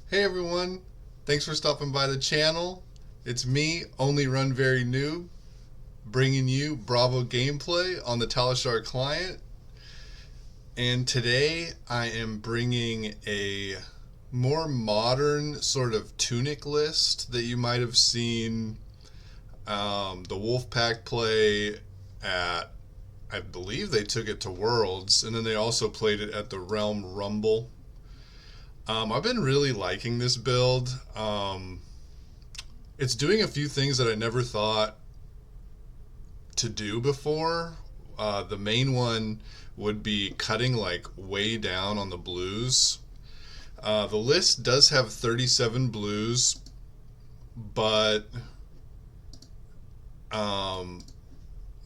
Hey everyone, thanks for stopping by the channel. It's me, Only Run Very Noob, bringing you Bravo gameplay on the Talishar client. And today I am bringing a more modern sort of tunic list that you might have seen the Wolfpack play at, I believe they took it to Worlds, and then they also played it at the Realm Rumble. I've been really liking this build. It's doing a few things that I never thought to do before. The main one would be cutting like way down on the blues. The list does have 37 blues, but um,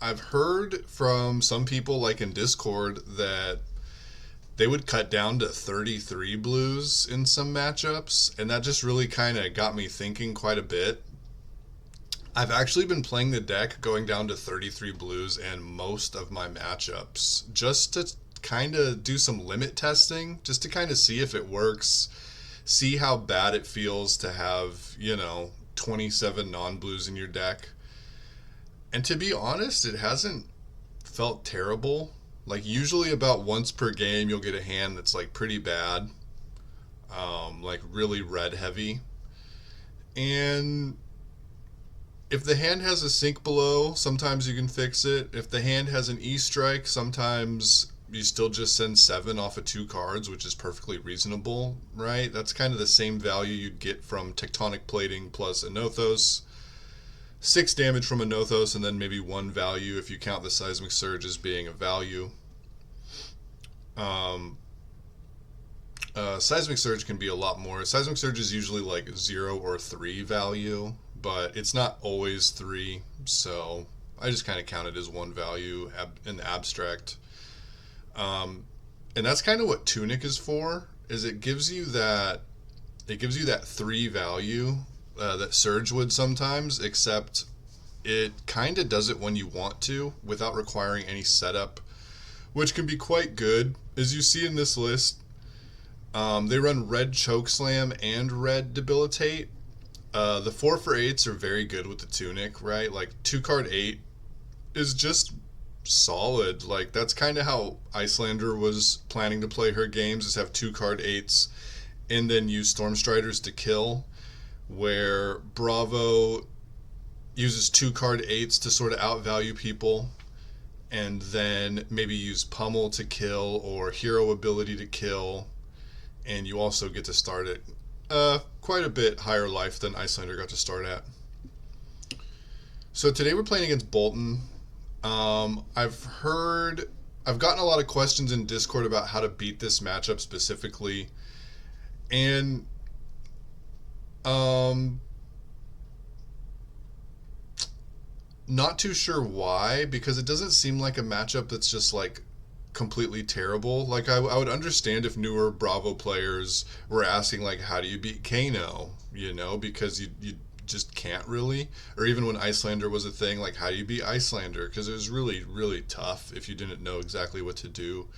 I've heard from some people, like in Discord, that they would cut down to 33 blues in some matchups, and that just really kind of got me thinking quite a bit. I've actually been playing the deck going down to 33 blues in most of my matchups just to kind of do some limit testing, just to kind of see if it works, see how bad it feels to have, 27 non blues in your deck. And to be honest, it hasn't felt terrible. Like, usually about once per game, you'll get a hand that's like pretty bad, like really red heavy. And if the hand has a sink below, sometimes you can fix it. If the hand has an E strike, sometimes you still just send 7 off of 2 cards, which is perfectly reasonable, right? That's kind of the same value you'd get from Tectonic Plating plus Anothos. 6 damage from Anothos, and then maybe 1 value if you count the Seismic Surge as being a value. Um, Seismic Surge can be a lot more. Seismic Surge is usually like 0 or 3 value, but it's not always 3, so I just kind of count it as 1 value in the abstract. Um, and that's kind of what Tunic is for. Is it gives you that 3 value that Surge would sometimes, except it kind of does it when you want to without requiring any setup, which can be quite good. As you see in this list, they run red Chokeslam and red Debilitate. The 4 for 8s are very good with the Tunic, right? Like 2 card 8 is just solid. Like, that's kind of how Icelander was planning to play her games, is have 2 card 8s and then use Stormstriders to kill, where Bravo uses 2 card 8s to sort of outvalue people, and then maybe use Pummel to kill or Hero Ability to kill, and you also get to start at quite a bit higher life than Icelander got to start at. So today we're playing against Boltyn. I've gotten a lot of questions in Discord about how to beat this matchup specifically, and um, not too sure why, because it doesn't seem like a matchup that's just like completely terrible. Like, I would understand if newer Bravo players were asking like, how do you beat Kano? Because you just can't really. Or even when Icelander was a thing, like, how do you beat Icelander? Because it was really, really tough if you didn't know exactly what to do.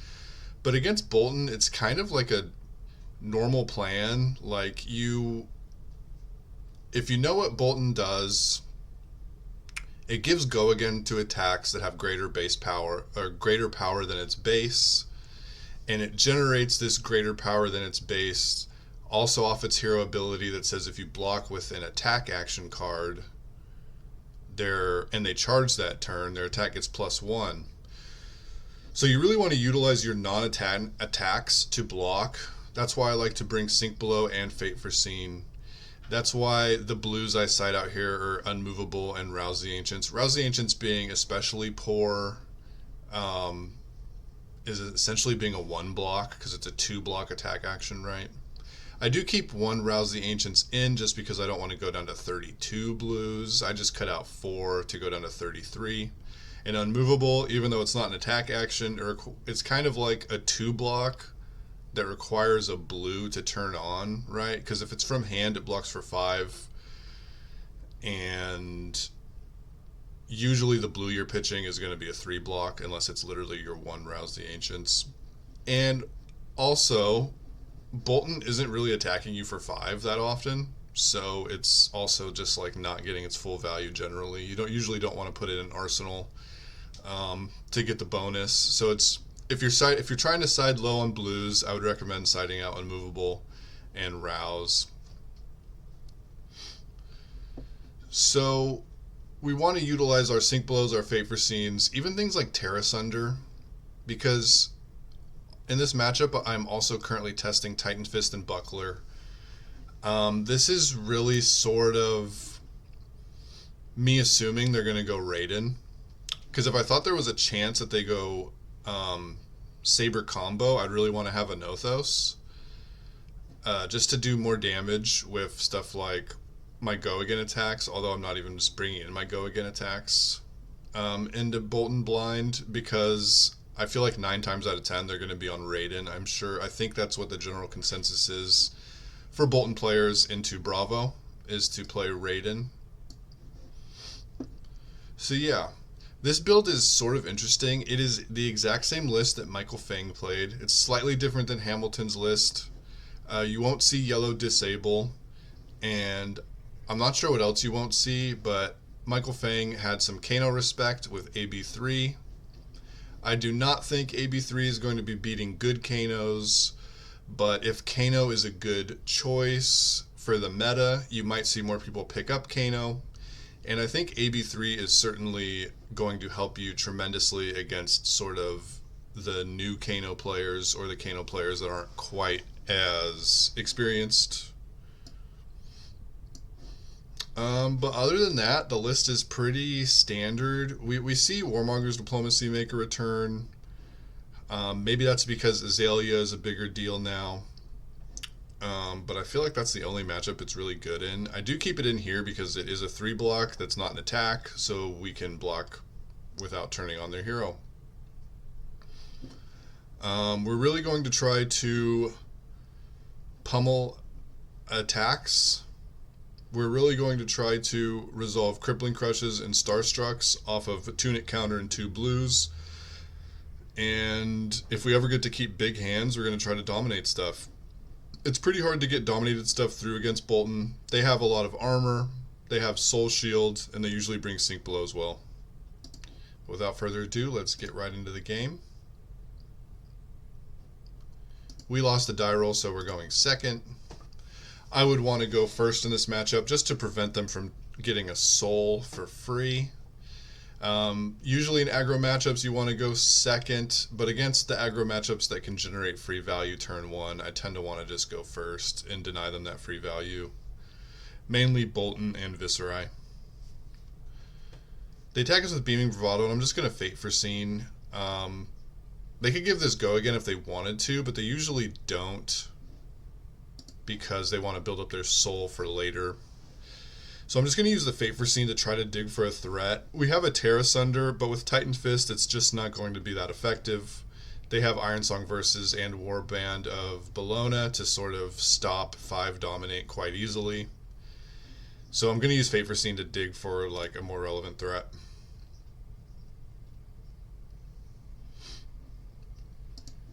But against Boltyn, it's kind of like a normal plan. Like, if you know what Boltyn does, it gives go again to attacks that have greater base power, or greater power than its base, and it generates this greater power than its base also off its hero ability that says if you block with an attack action card, and they charge that turn, their attack gets +1. So you really want to utilize your non-attack attacks to block. That's why I like to bring Sink Below and Fate Foreseen. That's why the blues I cite out here are Unmovable and Rouse the Ancients. Rouse the Ancients being especially poor, is essentially being a 1 block because it's a 2 block attack action, right? I do keep 1 Rouse the Ancients in just because I don't want to go down to 32 blues. I just cut out 4 to go down to 33. And Unmovable, even though it's not an attack action, it's kind of like a 2 block that requires a blue to turn on, right? Because if it's from hand, it blocks for 5. And usually the blue you're pitching is going to be a 3 block, unless it's literally your 1 Rouse the Ancients. And also, Boltyn isn't really attacking you for 5 that often, so it's also just like not getting its full value generally. You don't want to put it in arsenal to get the bonus. So it's if you're trying to side low on blues, I would recommend siding out Unmovable and Rouse. So we want to utilize our Sync Blows, our Fate for Scenes, even things like Terra Sunder, because in this matchup I'm also currently testing Titan Fist and Buckler. This is really sort of me assuming they're going to go Raiden, because if I thought there was a chance that they go Saber combo, I'd really want to have a Nothos, just to do more damage with stuff like my go again attacks, although I'm not even just bringing in my go again attacks into Boltyn Blind, because I feel like 9 times out of 10 they're going to be on Raiden. I think that's what the general consensus is for Boltyn players into Bravo, is to play Raiden. So yeah, this build is sort of interesting. It is the exact same list that Michael Fang played. It's slightly different than Hamilton's list. You won't see yellow disable, and I'm not sure what else you won't see, but Michael Fang had some Kano respect with AB3. I do not think AB3 is going to be beating good Kanos, but if Kano is a good choice for the meta, you might see more people pick up Kano. And I think AB3 is certainly going to help you tremendously against sort of the new Kano players, or the Kano players that aren't quite as experienced. But other than that, the list is pretty standard. We see Warmonger's Diplomacy make a return. Maybe that's because Azalea is a bigger deal now. But I feel like that's the only matchup it's really good in. I do keep it in here because it is a 3 block that's not an attack, so we can block without turning on their hero. We're really going to try to pummel attacks. We're really going to try to resolve Crippling Crushes and Starstrucks off of a Tunic counter and 2 blues. And if we ever get to keep big hands, we're going to try to dominate stuff. It's pretty hard to get dominated stuff through against Boltyn. They have a lot of armor, they have Soul Shield, and they usually bring Sync Blow as well. Without further ado, let's get right into the game. We lost the die roll, so we're going second. I would want to go first in this matchup just to prevent them from getting a soul for free. Usually in aggro matchups you want to go second, but against the aggro matchups that can generate free value turn 1, I tend to want to just go first and deny them that free value. Mainly Boltyn and Viscerai. They attack us with Beaming Bravado, and I'm just going to Fate for Scene. They could give this go again if they wanted to, but they usually don't, because they want to build up their soul for later. So I'm just going to use the Fate for Scene to try to dig for a threat. We have a Terra Sunder, but with Titan Fist it's just not going to be that effective. They have Iron Song Versus and Warband of Bologna to sort of stop 5 Dominate quite easily. So I'm going to use Fate for Scene to dig for like a more relevant threat.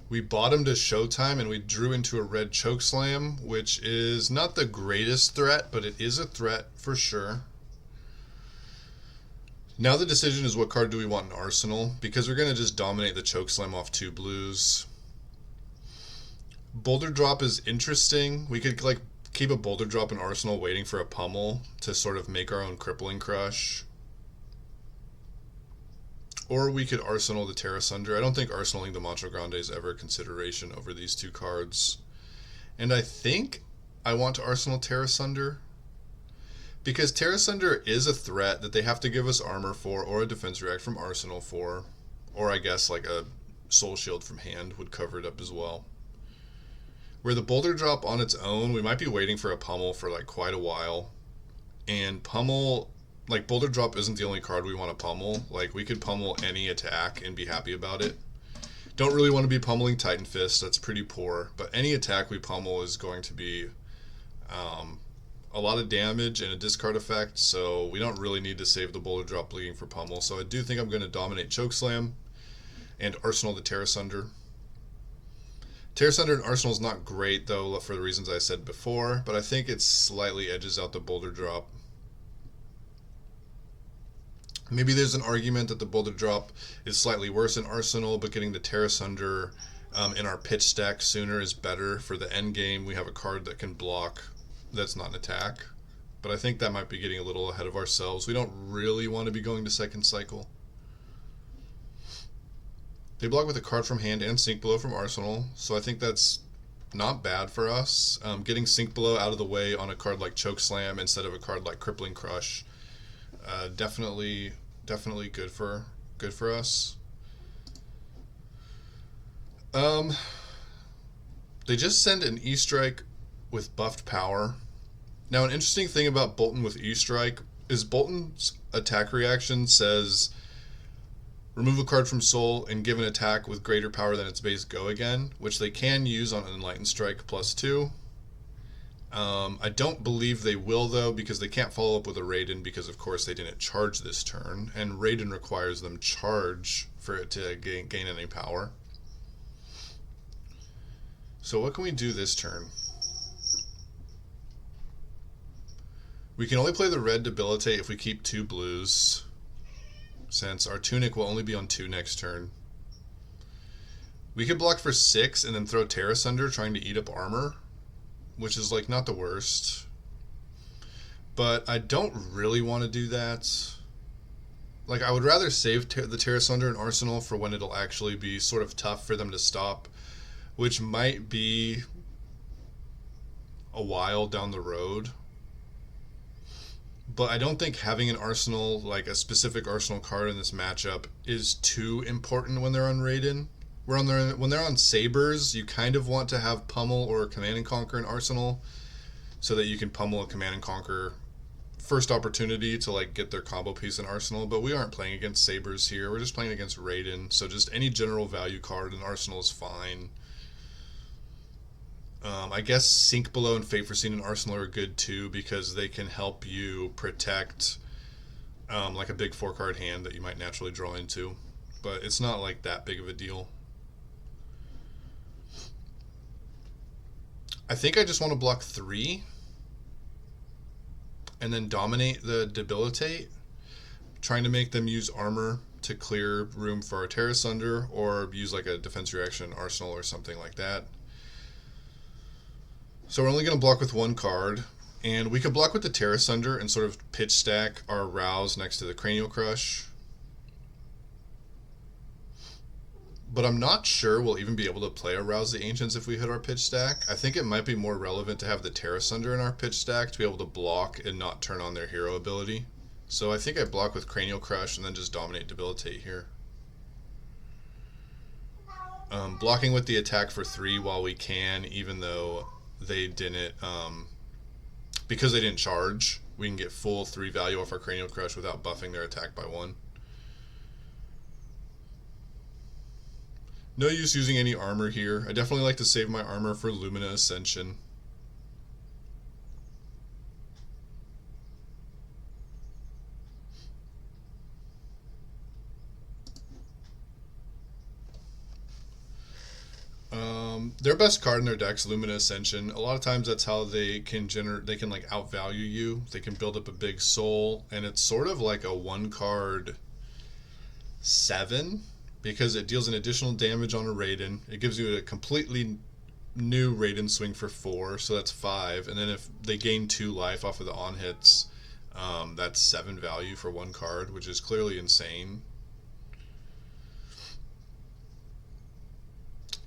We bottomed a Showtime and we drew into a red Chokeslam, which is not the greatest threat, but it is a threat for sure. Now the decision is, what card do we want in Arsenal, because we're going to just dominate the Chokeslam off 2 blues. Boulder Drop is interesting. We could like keep a Boulder Drop in Arsenal waiting for a pummel to sort of make our own Crippling Crush. Or we could Arsenal the Terra Sunder. I don't think Arsenaling the Mantra Grande is ever a consideration over these 2 cards. And I think I want to Arsenal Terra Sunder, because Terra Sunder is a threat that they have to give us armor for, or a defense react from Arsenal for, or I guess like a Soul Shield from hand would cover it up as well. Where the Boulder Drop on its own, we might be waiting for a pummel for like quite a while. And pummel, like Boulder Drop isn't the only card we want to pummel. Like we could pummel any attack and be happy about it. Don't really want to be pummeling Titan Fist, that's pretty poor. But any attack we pummel is going to be a lot of damage and a discard effect, so we don't really need to save the Boulder Drop bleeding for pummel. So I do think I'm going to dominate Chokeslam and Arsenal the Terra Sunder. Tear Asunder and Arsenal is not great, though, for the reasons I said before, but I think it slightly edges out the Boulder Drop. Maybe there's an argument that the Boulder Drop is slightly worse in Arsenal, but getting the Tear Asunder in our pitch stack sooner is better. For the end game, we have a card that can block that's not an attack. But I think that might be getting a little ahead of ourselves. We don't really want to be going to second cycle. They block with a card from hand and Sink Below from Arsenal, so I think that's not bad for us. Getting Sink Below out of the way on a card like Choke Slam instead of a card like Crippling Crush, definitely good for us. They just send an E-Strike with buffed power. Now, an interesting thing about Boltyn with E-Strike is Boltyn's attack reaction says remove a card from Soul and give an attack with greater power than its base go again, which they can use on Enlightened Strike +2. I don't believe they will, though, because they can't follow up with a Raiden because, of course, they didn't charge this turn, and Raiden requires them charge for it to gain any power. So what can we do this turn? We can only play the red Debilitate if we keep 2 blues, since our Tunic will only be on 2 next turn. We could block for 6 and then throw Tear Asunder trying to eat up armor, which is like not the worst. But I don't really want to do that. Like, I would rather save the Tear Asunder in Arsenal for when it'll actually be sort of tough for them to stop, which might be a while down the road. But I don't think having an Arsenal, like a specific Arsenal card in this matchup, is too important when they're on Raiden. When they're on Sabers, you kind of want to have Pummel or Command and Conquer in Arsenal, so that you can pummel a Command and Conquer first opportunity to like get their combo piece in Arsenal. But we aren't playing against Sabers here. We're just playing against Raiden, so just any general value card in Arsenal is fine. I guess Sink Below and Fate Foreseen in Arsenal are good too, because they can help you protect like a big 4-card hand that you might naturally draw into. But it's not like that big of a deal. I think I just want to block 3 and then dominate the Debilitate, trying to make them use armor to clear room for our Tear Asunder, or use like a defense reaction Arsenal or something like that. So we're only going to block with 1 card, and we could block with the Tear Asunder and sort of pitch stack our Rouse next to the Cranial Crush. But I'm not sure we'll even be able to play a Rouse the Ancients if we hit our pitch stack. I think it might be more relevant to have the Tear Asunder in our pitch stack to be able to block and not turn on their hero ability. So I think I block with Cranial Crush and then just dominate Debilitate here. Blocking with the attack for 3 while we can, even though they didn't, because they didn't charge, we can get full 3 value off our Cranial Crush without buffing their attack by 1. No use using any armor here. I definitely like to save my armor for Lumina Ascension. Their best card in their deck's Lumina Ascension. A lot of times that's how they can like outvalue you. They can build up a big soul, and it's sort of like a 1-card 7, because it deals an additional damage on a Raiden. It gives you a completely new Raiden swing for 4, so that's 5. And then if they gain 2 life off of the on hits, that's 7 value for 1 card, which is clearly insane.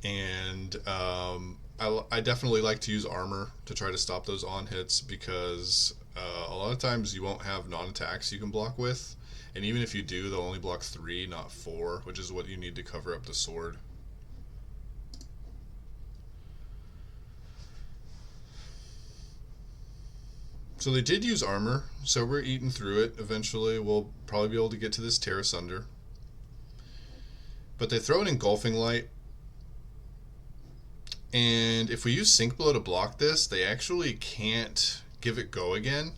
And I definitely like to use armor to try to stop those on hits, because a lot of times you won't have non-attacks you can block with, and even if you do, they'll only block 3, not 4, which is what you need to cover up the sword. So they did use armor, so we're eating through it. Eventually we'll probably be able to get to this Tear Asunder. But they throw an Engulfing Light, and if we use Sink Below to block this, they actually can't give it go again.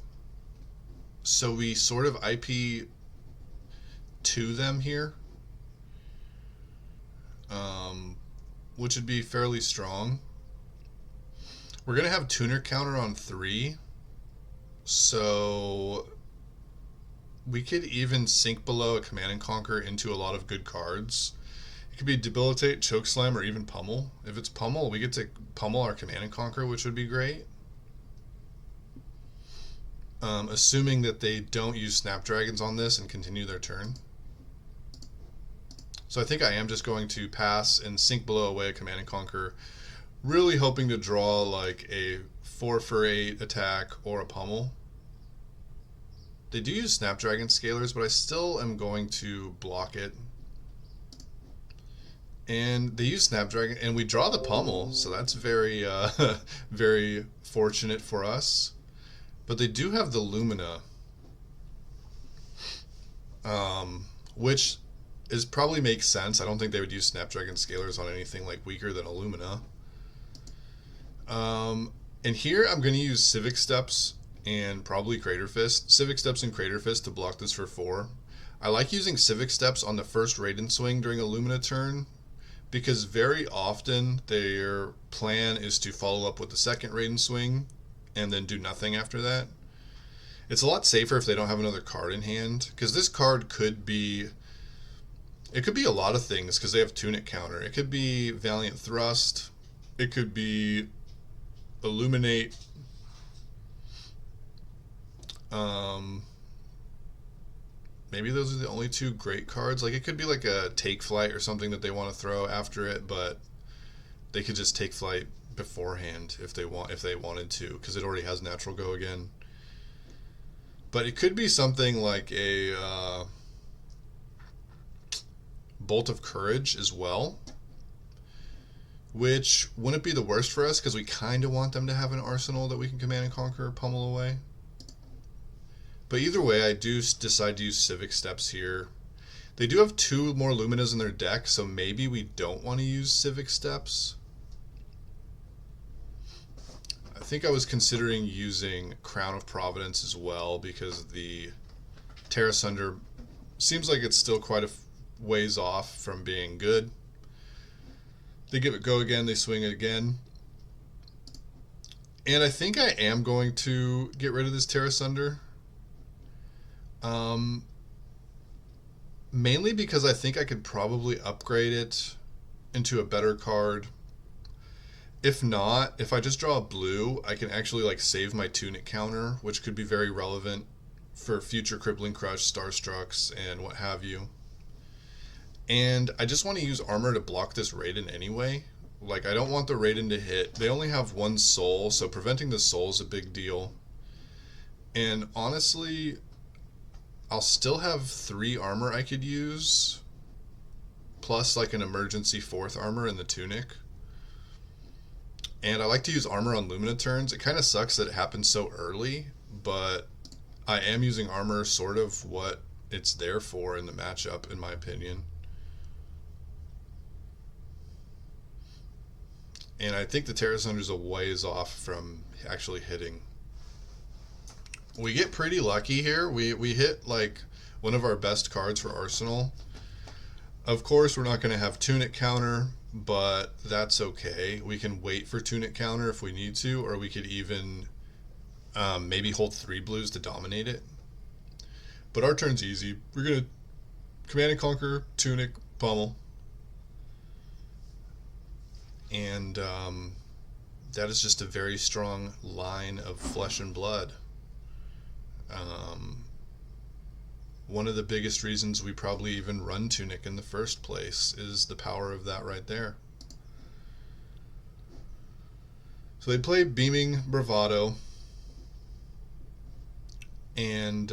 So we sort of IP to them here. which would be fairly strong. We're going to have tunic counter on 3, so we could even sink below a Command and Conquer into a lot of good cards. It could be Debilitate, Chokeslam, or even Pummel. If it's Pummel, we get to pummel our Command and Conquer, which would be great. Assuming that they don't use Snapdragons on this and continue their turn. So I think I am just going to pass and sink below away a Command and Conquer, really hoping to draw like a 4-for-8 attack or a pummel. They do use Snapdragon Scalers, but I still am going to block it. And they use Snapdragon, and we draw the pummel, so that's very, very fortunate for us. But they do have the Lumina, which is probably makes sense. I don't think they would use Snapdragon Scalers on anything like weaker than a Lumina. And here I'm going to use Civic Steps and probably Crater Fist. Civic Steps and Crater Fist to block this for 4. I like using Civic Steps on the first Raiden swing during a Lumina turn, because very often their plan is to follow up with the second Raiden swing and then do nothing after that. It's a lot safer if they don't have another card in hand, because this card could be... It could be a lot of things, because they have Tunic counter. It could be Valiant Thrust. It could be Illuminate. Maybe those are the only 2 great cards. Like, it could be like a Take Flight or something that they want to throw after it, but they could just Take Flight beforehand if they wanted to, because it already has Natural Go again. But it could be something like a Bolt of Courage as well, which wouldn't be the worst for us, because we kind of want them to have an arsenal that we can Command and Conquer or pummel away. But either way, I do decide to use Civic Steps here. They do have 2 more Luminas in their deck, so maybe we don't want to use Civic Steps. I think I was considering using Crown of Providence as well, because the Terra Sunder seems like it's still quite a ways off from being good. They give it go again, they swing it again. And I think I am going to get rid of this Terra Sunder. Mainly because I think I could probably upgrade it into a better card. If not, if I just draw a blue, I can actually like save my Tunic counter, which could be very relevant for future Crippling Crush, Starstrucks, and what have you. And I just want to use armor to block this Raiden anyway. Like, I don't want the Raiden to hit. They only have 1 soul, so preventing the soul is a big deal. And honestly, I'll still have 3 armor I could use, plus like an emergency 4th armor in the Tunic. And I like to use armor on Lumina turns. It kind of sucks that it happens so early, but I am using armor sort of what it's there for in the matchup, in my opinion. And I think the Terra Sunder's a ways off from actually hitting. We get pretty lucky here. We hit like one of our best cards for Arsenal. Of course, we're not going to have Tunic counter, but that's okay. We can wait for Tunic counter if we need to, or we could even maybe hold 3 blues to dominate it. But our turn's easy. We're going to Command and Conquer, Tunic, pummel. And that is just a very strong line of flesh and blood. One of the biggest reasons we probably even run Tunic in the first place is the power of that right there. So they play Beaming Bravado, and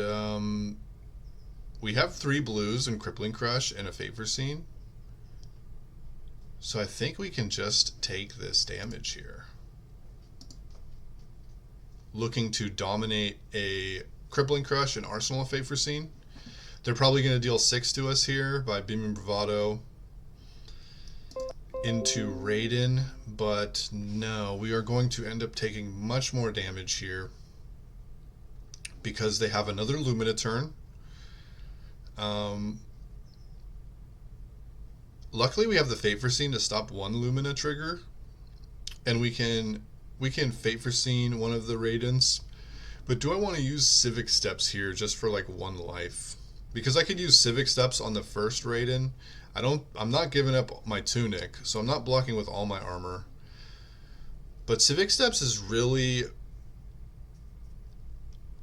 we have 3 blues and Crippling Crush and a Favor Scene. So I think we can just take this damage here. Looking to dominate a Crippling Crush and Arsenal of Favor Scene. They're probably going to deal 6 to us here by Beaming Bravado into Raiden, but no, we are going to end up taking much more damage here because they have another Lumina turn. Luckily, we have the Fate Foreseen to stop one Lumina trigger, and we can Fate Foreseen one of the Raidens. But do I want to use Civic Steps here just for like one life? Because I could use Civic Steps on the first Raiden. I'm not giving up my tunic, so I'm not blocking with all my armor. But Civic Steps is really,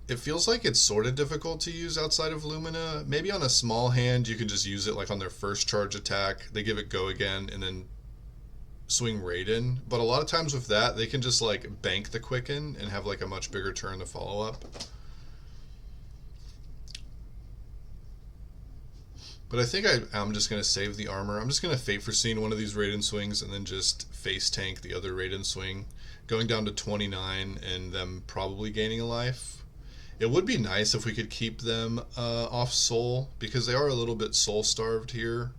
it feels like it's sort of difficult to use outside of Lumina. Maybe on a small hand you can just use it like on their first charge attack. They give it go again and then swing Raiden. But a lot of times with that, they can just like bank the quicken and have like a much bigger turn to follow up. But I think I'm just going to save the armor. I'm just going to Fate Foreseen one of these Raiden swings and then just face tank the other Raiden swing, going down to 29 and them probably gaining a life. It would be nice if we could keep them off soul, because they are a little bit soul starved here.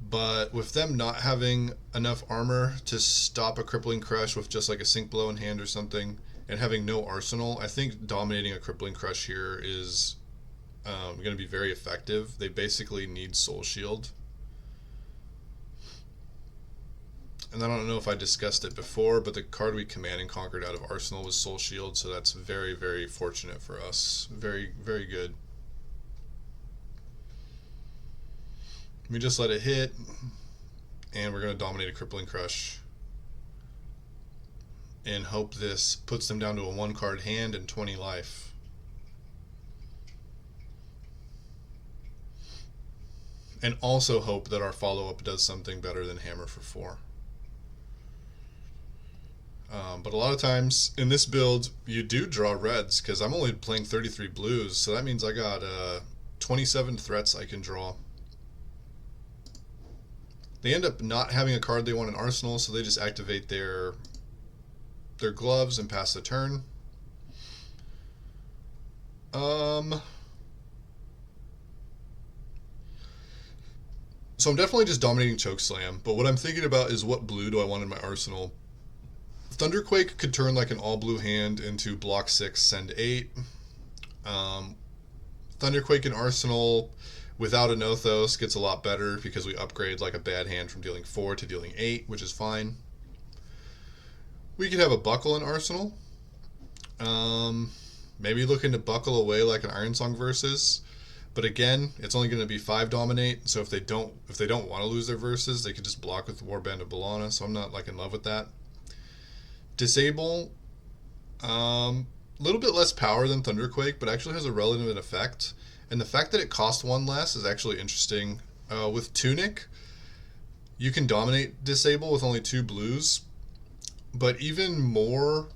But with them not having enough armor to stop a crippling crush with just like a sync blow in hand or something, and having no arsenal, I think dominating a crippling crush here is going to be very effective. They basically need soul shield. And I don't know if I discussed it before, but the card we command and conquered out of Arsenal was Soul Shield, so that's very, very fortunate for us. Very, very good. We just let it hit, and we're going to dominate a Crippling Crush. And hope this puts them down to a 1-card hand and 20 life. And also hope that our follow-up does something better than Hammer for 4. But a lot of times in this build, you do draw reds, because I'm only playing 33 blues, so that means I got 27 threats I can draw. They end up not having a card they want in Arsenal, so they just activate their gloves and pass the turn. So I'm definitely just dominating Chokeslam, but what I'm thinking about is what blue do I want in my arsenal. Thunderquake could turn like an all-blue hand into block 6, send 8. Thunderquake in Arsenal without a Nothos gets a lot better because we upgrade like a bad hand from dealing 4 to dealing 8, which is fine. We could have a Buckle in Arsenal. Maybe looking to buckle away like an Iron Song versus. But again, it's only going to be 5 dominate, so if they don't want to lose their verses, they could just block with Warband of Bellana, so I'm not like in love with that. Disable, little bit less power than Thunderquake, but actually has a relevant effect. And the fact that it costs 1 less is actually interesting. With Tunic, you can dominate Disable with only 2 blues, but even more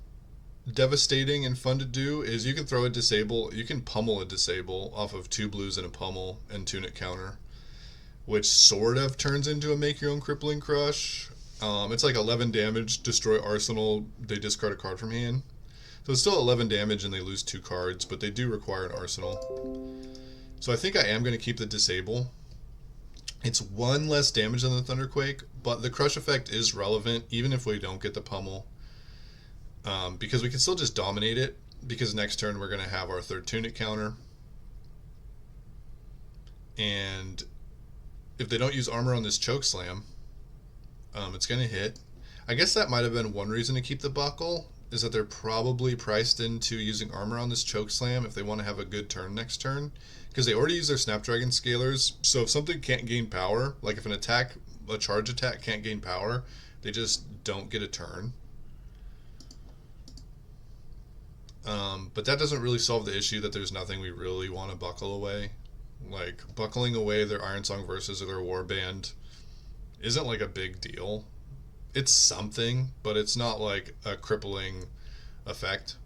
devastating and fun to do is you can throw a Disable, you can pummel a Disable off of 2 blues and a pummel and Tunic counter, which sort of turns into a make your own Crippling Crush. It's like 11 damage, destroy Arsenal, they discard a card from hand. So it's still 11 damage and they lose 2 cards, but they do require an Arsenal. So I think I am going to keep the Disable. It's 1 less damage than the Thunderquake, but the Crush effect is relevant even if we don't get the pummel. Because we can still just dominate it, because next turn we're going to have our 3rd Tunic counter. And if they don't use armor on this Chokeslam, it's going to hit. I guess that might have been one reason to keep the Buckle, is that they're probably priced into using armor on this Chokeslam if they want to have a good turn next turn, because they already use their Snapdragon Scalers, so if something can't gain power, like if a charge attack can't gain power, they just don't get a turn. But that doesn't really solve the issue that there's nothing we really want to buckle away. Like, buckling away their Iron Song versus or their Warband isn't like a big deal. It's something, but it's not like a crippling effect.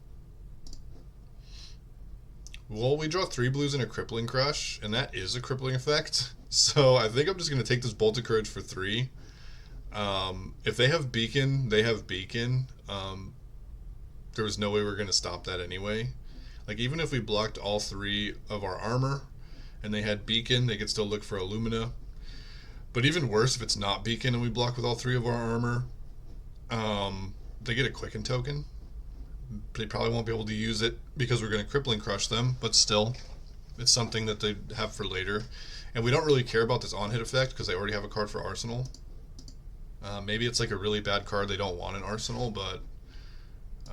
Well, we draw 3 blues and a Crippling Crush, and that is a crippling effect. So I think I'm just going to take this Bolt of Courage for 3. If they have Beacon, they have Beacon. There was no way we were going to stop that anyway. Like, even if we blocked all 3 of our armor and they had Beacon, they could still look for Illumina. But even worse, if it's not Beacon and we block with all 3 of our armor, they get a Quicken token. They probably won't be able to use it because we're going to Crippling Crush them, but still, it's something that they have for later. And we don't really care about this on-hit effect because they already have a card for Arsenal. Maybe it's like a really bad card they don't want in Arsenal, but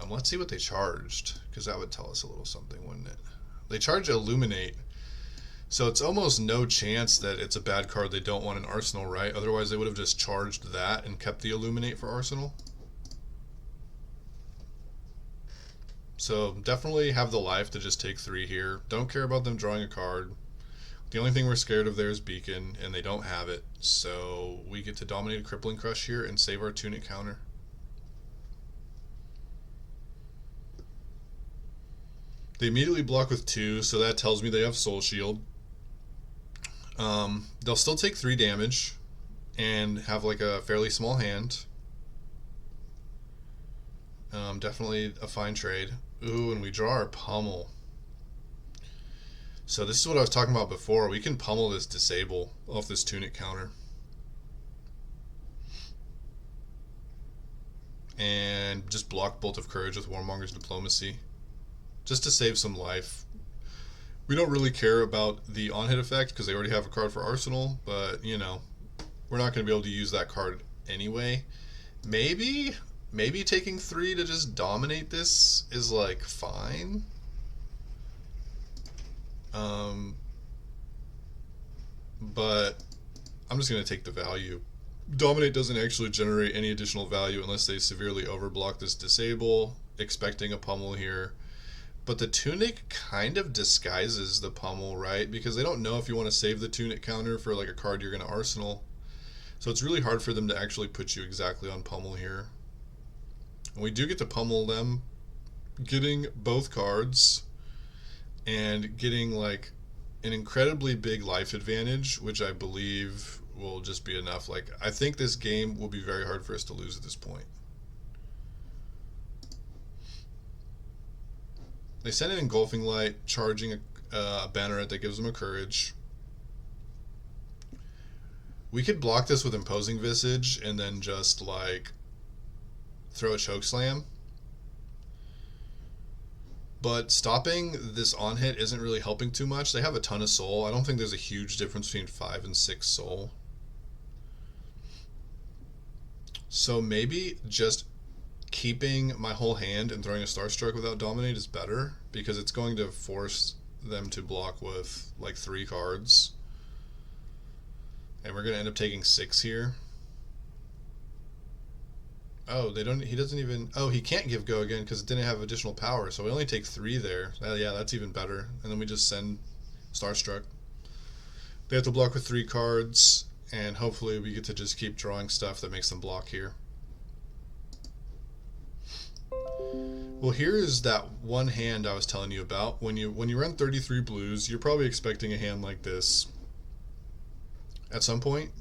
let's see what they charged, because that would tell us a little something, wouldn't it? They charge Illuminate, so it's almost no chance that it's a bad card they don't want in Arsenal, right? Otherwise they would have just charged that and kept the Illuminate for Arsenal. So definitely have the life to just take 3 here. Don't care about them drawing a card. The only thing we're scared of there is Beacon, and they don't have it. So we get to dominate a Crippling Crush here and save our Tunic counter. They immediately block with 2, so that tells me they have Soul Shield. They'll still take 3 damage and have like a fairly small hand. Definitely a fine trade. Ooh, and we draw our Pummel. So this is what I was talking about before. We can pummel this Disable off this Tunic counter. And just block Bolt of Courage with Warmonger's Diplomacy, just to save some life. We don't really care about the on-hit effect because they already have a card for Arsenal, but, you know, we're not going to be able to use that card anyway. Maybe taking 3 to just dominate this is, like, fine. But I'm just going to take the value. Dominate doesn't actually generate any additional value unless they severely overblock this Disable, expecting a pummel here. But the Tunic kind of disguises the pummel, right? Because they don't know if you want to save the Tunic counter for like a card you're going to Arsenal. So it's really hard for them to actually put you exactly on pummel here. And we do get to pummel them, getting both cards and getting like an incredibly big life advantage, which I believe will just be enough. Like, I think this game will be very hard for us to lose at this point. They send an Engulfing Light, charging a Banneret that gives them a Courage. We could block this with Imposing Visage and then just, like, throw a Chokeslam. But stopping this on-hit isn't really helping too much. They have a ton of soul. I don't think there's a huge difference between 5 and 6 soul. So maybe just keeping my whole hand and throwing a Starstruck without Dominate is better, because it's going to force them to block with like 3 cards. And we're going to end up taking 6 here. Oh, he doesn't even, oh, he can't give Go again because it didn't have additional power, so we only take 3 there. Yeah, that's even better. And then we just send Starstruck. They have to block with 3 cards, and hopefully we get to just keep drawing stuff that makes them block here. Well, here is that one hand I was telling you about. When you run 33 blues, you're probably expecting a hand like this at some point.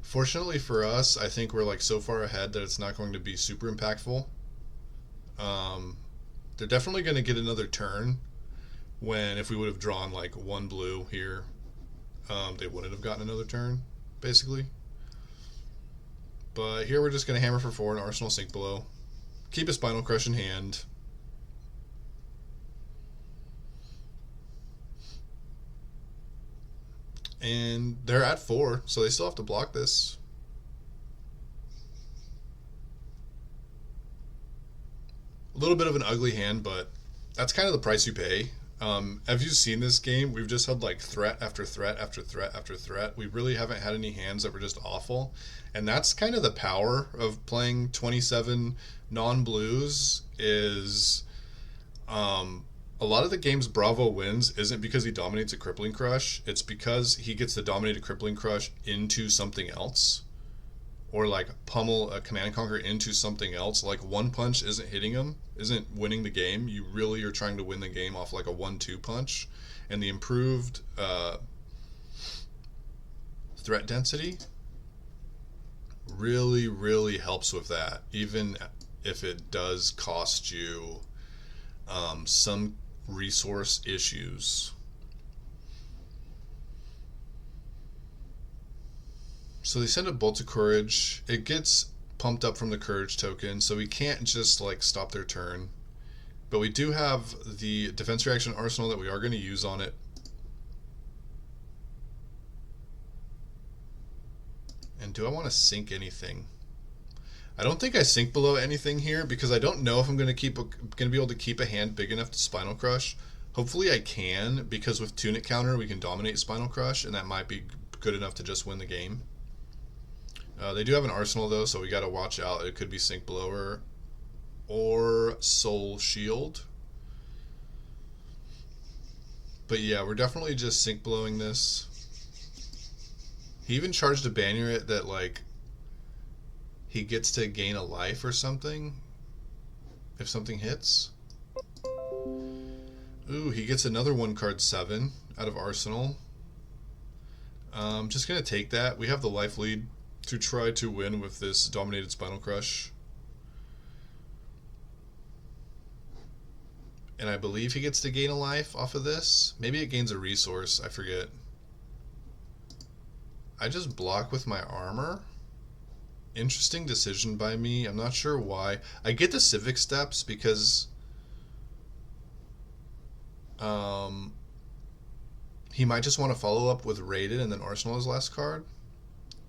Fortunately for us, I think we're like so far ahead that it's not going to be super impactful. They're definitely going to get another turn, when if we would have drawn like 1 blue here, they wouldn't have gotten another turn, basically. But here we're just going to hammer for 4 and Arsenal Sink Below. Keep a Spinal Crush in hand. And they're at 4, so they still have to block this. A little bit of an ugly hand, but that's kind of the price you pay. Have you seen this game? We've just had like threat after threat after threat after threat. We really haven't had any hands that were just awful. And that's kind of the power of playing 27 non-blues, is a lot of the games Bravo wins isn't because he dominates a Crippling Crush. It's because he gets to dominate a Crippling Crush into something else. Or like pummel a Command and Conquer into something else. Like one punch isn't hitting him, isn't winning the game. You really are trying to win the game off like a 1-2 punch. And the improved threat density really, really helps with that. Even if it does cost you some resource issues. So they send a Bolt of Courage. It gets pumped up from the Courage token, so we can't just like stop their turn. But we do have the defense reaction arsenal that we are going to use on it. And do I want to sink anything? I don't think I sink below anything here because I don't know if I'm going to be able to keep a hand big enough to Spinal Crush. Hopefully I can, because with Tunic counter we can dominate Spinal Crush, and that might be good enough to just win the game. They do have an arsenal though, so we got to watch out. It could be Sink Blower or Soul Shield. But yeah, we're definitely just Sink Blowing this. He even charged a Banneret that, like, he gets to gain a life or something if something hits. Ooh, he gets another 1-card 7 out of Arsenal. Just going to take that. We have the life lead to try to win with this dominated Spinal Crush. And I believe he gets to gain a life off of this. Maybe it gains a resource. I forget. I just block with my armor. Interesting decision by me. I'm not sure why. I get the Civic Steps because he might just want to follow up with Raided and then Arsenal his last card.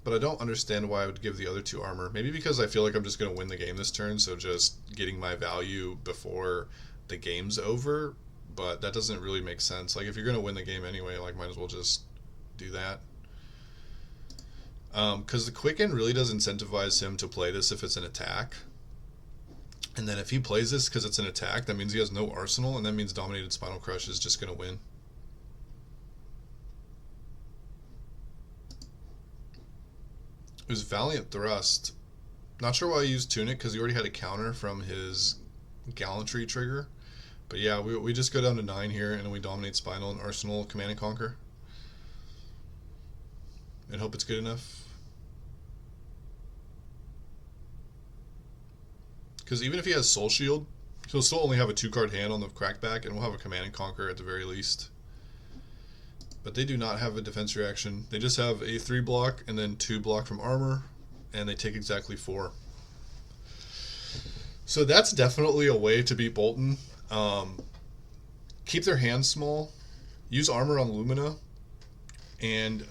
But I don't understand why I would give the other 2 armor. Maybe because I feel like I'm just going to win the game this turn, so just getting my value before the game's over. But that doesn't really make sense. Like, if you're going to win the game anyway, like, might as well just do that. Because the Quicken really does incentivize him to play this if it's an attack. And then if he plays this because it's an attack, that means he has no arsenal, and that means Dominated Spinal Crush is just going to win. It was Valiant Thrust. Not sure why he used Tunic, because he already had a counter from his Gallantry trigger. But yeah, we just go down to 9 here, and then we dominate Spinal and Arsenal, Command and Conquer. And hope it's good enough. Because even if he has Soul Shield, he'll still only have a 2-card hand on the Crackback, and we'll have a Command and Conquer at the very least. But they do not have a defense reaction. They just have a 3 block and then 2 block from armor, and they take exactly 4. So that's definitely a way to beat Boltyn. Keep their hands small, use armor on Lumina, and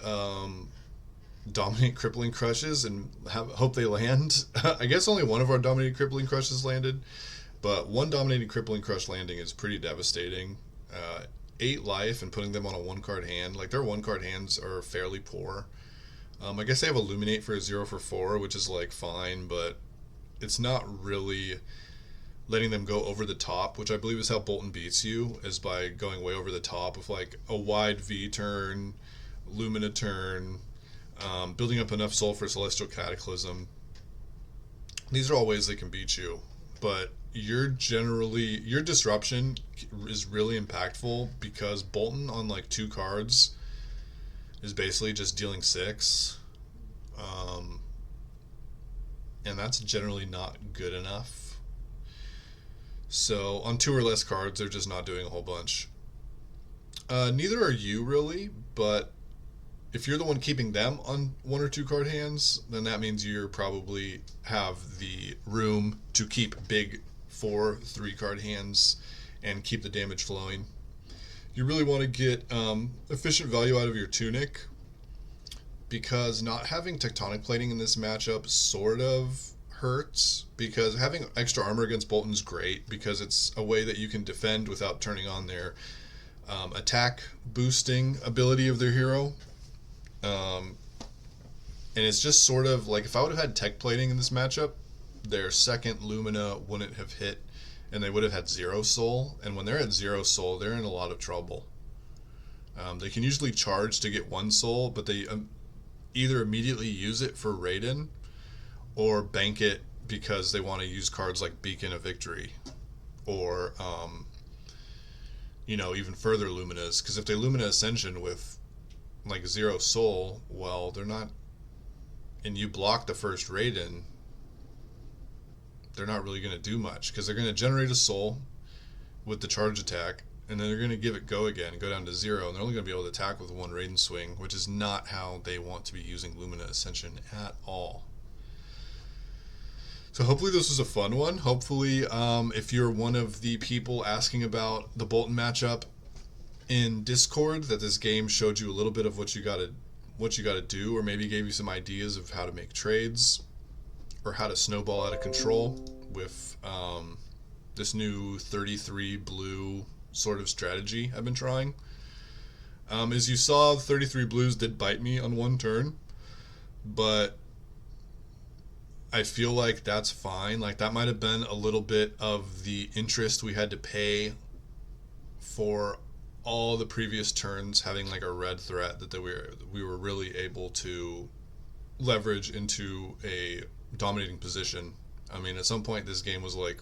dominate Crippling Crushes and hope they land. I guess only one of our dominated Crippling Crushes landed, but one dominated Crippling Crush landing is pretty devastating. 8 life and putting them on a 1-card hand. Like, their 1-card hands are fairly poor. I guess they have Illuminate for a 0 for 4, which is, like, fine, but it's not really letting them go over the top, which I believe is how Boltyn beats you, is by going way over the top with, like, a wide V turn, Lumina turn, building up enough soul for Celestial Cataclysm. These are all ways they can beat you, but your disruption is really impactful because Boltyn on like 2 cards is basically just dealing 6, and that's generally not good enough. So on 2 or less cards, they're just not doing a whole bunch. Neither are you really, but if you're the one keeping them on 1 or 2 card hands, then that means you probably have the room to keep big 4 3-card hands and keep the damage flowing. You really want to get efficient value out of your Tunic, because not having Tectonic Plating in this matchup sort of hurts, because having extra armor against Boltyn is great because it's a way that you can defend without turning on their attack boosting ability of their hero. And it's just sort of like, if I would have had Tech Plating in this matchup, their second Lumina wouldn't have hit, and they would have had 0 soul. And when they're at 0 soul, they're in a lot of trouble. They can usually charge to get 1 soul, but they either immediately use it for Raiden or bank it because they want to use cards like Beacon of Victory or, even further Luminas. Because if they Lumina Ascension with like 0 soul, well, they're not, and you block the first Raiden, they're not really going to do much because they're going to generate a soul with the charge attack, and then they're going to give it go again, go down to 0, and they're only going to be able to attack with 1 Raiden swing, which is not how they want to be using Lumina Ascension at all. So hopefully this was a fun one. Hopefully, if you're one of the people asking about the Boltyn matchup in Discord, that this game showed you a little bit of what you got to what you got to do, or maybe gave you some ideas of how to make trades or how to snowball out of control with this new 33 blue sort of strategy I've been trying. As you saw, 33 blues did bite me on one turn, but I feel like that's fine. Like, that might have been a little bit of the interest we had to pay for all the previous turns having like a red threat that we were really able to leverage into a dominating position. I mean, at some point this game was like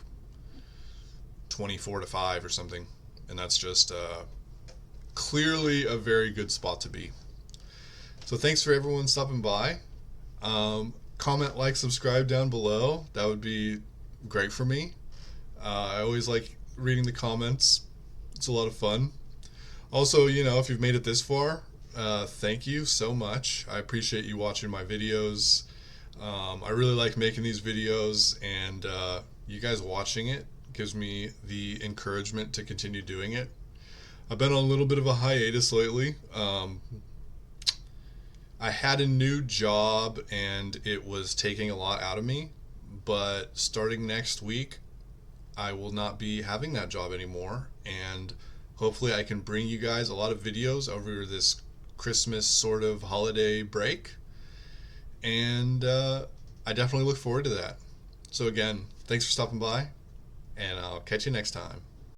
24-5 or something, and that's just clearly a very good spot to be. So thanks for everyone stopping by. Comment, like, subscribe down below. That would be great for me. I always like reading the comments. It's a lot of fun. Also, if you've made it this far, thank you so much. I appreciate you watching my videos. I really like making these videos, and you guys watching it gives me the encouragement to continue doing it. I've been on a little bit of a hiatus lately. I had a new job and it was taking a lot out of me, but starting next week, I will not be having that job anymore, and hopefully I can bring you guys a lot of videos over this Christmas sort of holiday break, and I definitely look forward to that. So again, thanks for stopping by, and I'll catch you next time.